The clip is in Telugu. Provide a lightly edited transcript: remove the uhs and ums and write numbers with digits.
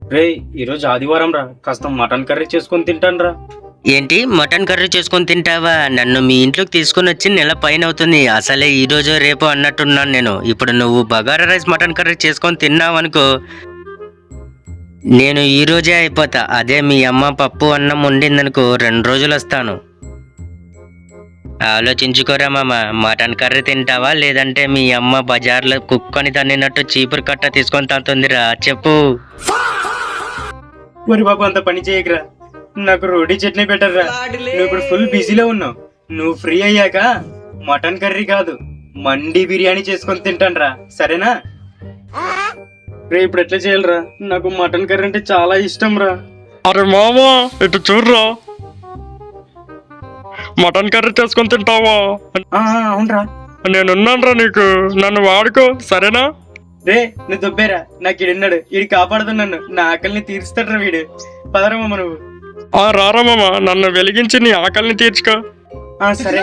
రే ఈరోజు ఆదివారం రా, కాస్త మటన్ కర్రీ చేసుకొని తింటాను రా. ఏంటి మటన్ కర్రీ చేసుకొని తింటావా? నన్ను మీ ఇంట్లోకి తీసుకొని వచ్చి నెల పైన అవుతుంది. అసలే ఈ రోజు రేపు అన్నట్టున్నాను నేను. ఇప్పుడు నువ్వు బగారా రైస్ మటన్ కర్రీ చేసుకొని తిన్నావు అనుకో, నేను ఈ రోజే అయిపోతా. అదే మీ అమ్మ పప్పు అన్నం వండిందనుకో 2 రోజులు వస్తాను. ఆలోచించుకోరా మామ, మటన్ కర్రీ తింటావా లేదంటే మీ అమ్మ బజార్లో కుక్కని తన్నినట్టు చీపురు కట్ట తీసుకొని తంతుందిరా? చెప్పు. మరి బాబు అంత పని చేయకరా, నాకు రోటీ చట్నీ బెటర్ రా. నువ్వు ఇప్పుడు ఫుల్ బిజీలో ఉన్నావు. నువ్వు ఫ్రీ అయ్యాక మటన్ కర్రీ కాదు మండి బిర్యానీ చేసుకొని తింటాను రా, సరేనా? రే ఇప్పుడు ఎట్లా చేయాలరా? నాకు మటన్ కర్రీ అంటే చాలా ఇష్టం రా. అరే మామా ఇటు చూడరా, మటన్ కర్రీ చేసుకొని తింటావా? అవునరా. నేనున్నానురా నీకు, నన్ను వాడుకో సరేనా? రే నువ్వు దుబ్బేరా, నాకు ఈడున్నాడు, ఈడు కాపాడుతు నన్ను, నా ఆకలిని తీరుస్తాడ్రా వీడు. పదరమ్మ నువ్వు. రారా మామ, నన్ను వెలిగించి నీ ఆకలిని తీర్చుకో. సరే.